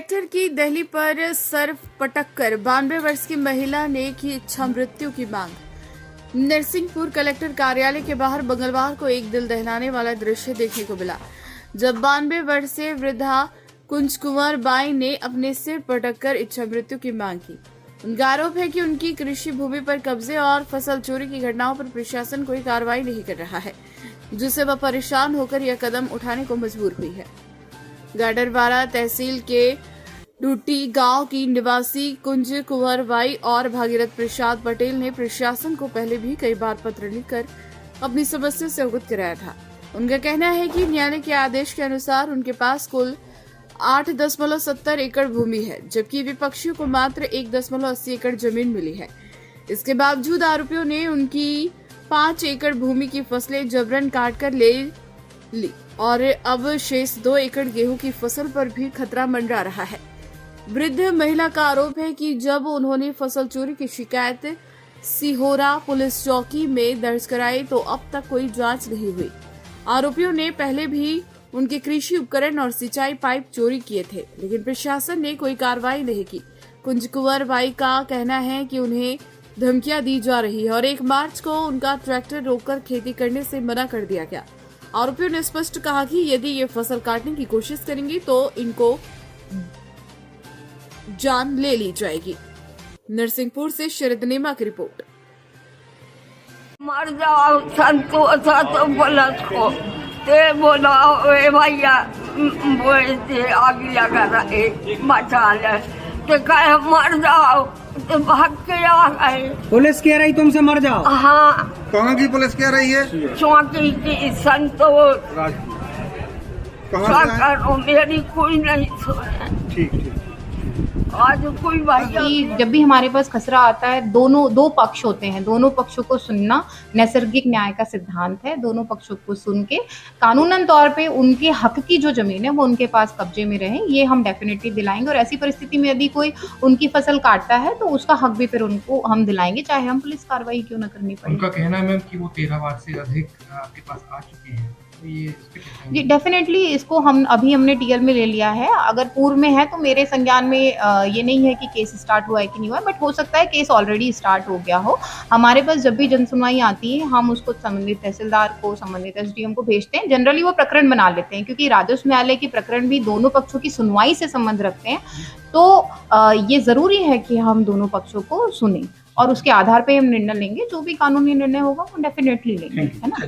Collector की दहली पर sir पटक कर 92 वर्ष की महिला ने की इच्छा मृत्यु की मांग। नरसिंहपुर कलेक्टर कार्यालय के बाहर मंगलवार को एक दिल दहलाने वाला दृश्य देखने को मिला, जब 92 वर्षीय वृद्धा कुंज कुंवर बाई ने अपने सिर पटक कर इच्छा मृत्यु की मांग की। उनका आरोप है कि उनकी कृषि भूमि पर कब्जे और फसल चोरी की घटनाओं पर प्रशासन कोई कार्रवाई नहीं कर रहा है, जिससे वह परेशान होकर यह कदम उठाने को मजबूर हुई है। गाडरवारा तहसील के डूटी गांव की निवासी कुंज कुंवर बाई और भागीरथ प्रसाद पटेल ने प्रशासन को पहले भी कई बार पत्र लिखकर अपनी समस्या से अवगत कराया था। उनका कहना है कि न्यायालय के आदेश के अनुसार उनके पास कुल 8.70 एकड़ भूमि है, जबकि विपक्षियों को मात्र 1.80 एकड़ जमीन मिली है। इसके बावजूद आरोपियों ने उनकी 5 एकड़ भूमि की फसलें जबरन काट कर ले ली और अब शेष 2 एकड़ गेहूं की फसल पर भी खतरा मंडरा रहा है। वृद्ध महिला का आरोप है कि जब उन्होंने फसल चोरी की शिकायत सिहोरा पुलिस चौकी में दर्ज कराई तो अब तक कोई जांच नहीं हुई। आरोपियों ने पहले भी उनके कृषि उपकरण और सिंचाई पाइप चोरी किए थे, लेकिन प्रशासन ने कोई कार्रवाई नहीं की। कुंज कुंवर बाई का कहना है कि उन्हें धमकियां दी जा रही है और 1 मार्च को उनका ट्रैक्टर रोककर खेती करने से मना कर दिया गया। आरोपियों ने स्पष्ट कहा कि यदि ये फसल काटने की कोशिश करेंगी तो इनको जान ले ली जाएगी। नरसिंहपुर से शरद नेमा की रिपोर्ट। मर जाओ संतोष तो बोला को ते बोला ए भैया बोलते आग लगा रहे बचा ले तो कहे मर जाओ तो भाग के आ गए। पुलिस कह रही तुमसे मर जाओ। हाँ, कहाँ की पुलिस कह रही है? चौकी की संतोष कहाँ से करो मेरी कोई नहीं सुने। ठीक ठीक। आज कोई भैया कि जब भी हमारे पास खसरा आता है, दो पक्ष होते हैं, दोनों पक्षों को सुनना नैसर्गिक न्याय का सिद्धांत है। दोनों पक्षों को सुन के कानूनन तौर पे उनके हक की जो जमीन है वो उनके पास कब्जे में रहे, ये हम डेफिनेटली दिलाएंगे। और ऐसी परिस्थिति में यदि कोई उनकी फसल काटता है तो उसका हक भी फिर उनको हम दिलाएंगे, चाहे हम पुलिस कार्रवाई क्यों न करनी पड़े। उनका कहना है मैम कि वो 13 बार से अधिक आपके पास आ चुके हैं, तो ये जी डेफिनेटली इसको हमने टीएल में ले लिया है। अगर पूर्व में है तो मेरे संज्ञान में ये नहीं है कि केस स्टार्ट हुआ है कि नहीं हुआ है, बट हो सकता है केस ऑलरेडी स्टार्ट हो गया हो। हमारे पास जब भी जनसुनवाई आती है हम उसको संबंधित तहसीलदार को, संबंधित एसडीएम को भेजते हैं। जनरली वो प्रकरण बना लेते हैं, क्योंकि राजस्व न्यायालय के प्रकरण भी दोनों पक्षों की सुनवाई से संबंध रखते हैं। तो ये जरूरी है कि हम दोनों पक्षों को सुनें और उसके आधार पर हम निर्णय लेंगे। जो भी कानूनी निर्णय होगा वो डेफिनेटली लेंगे, है ना।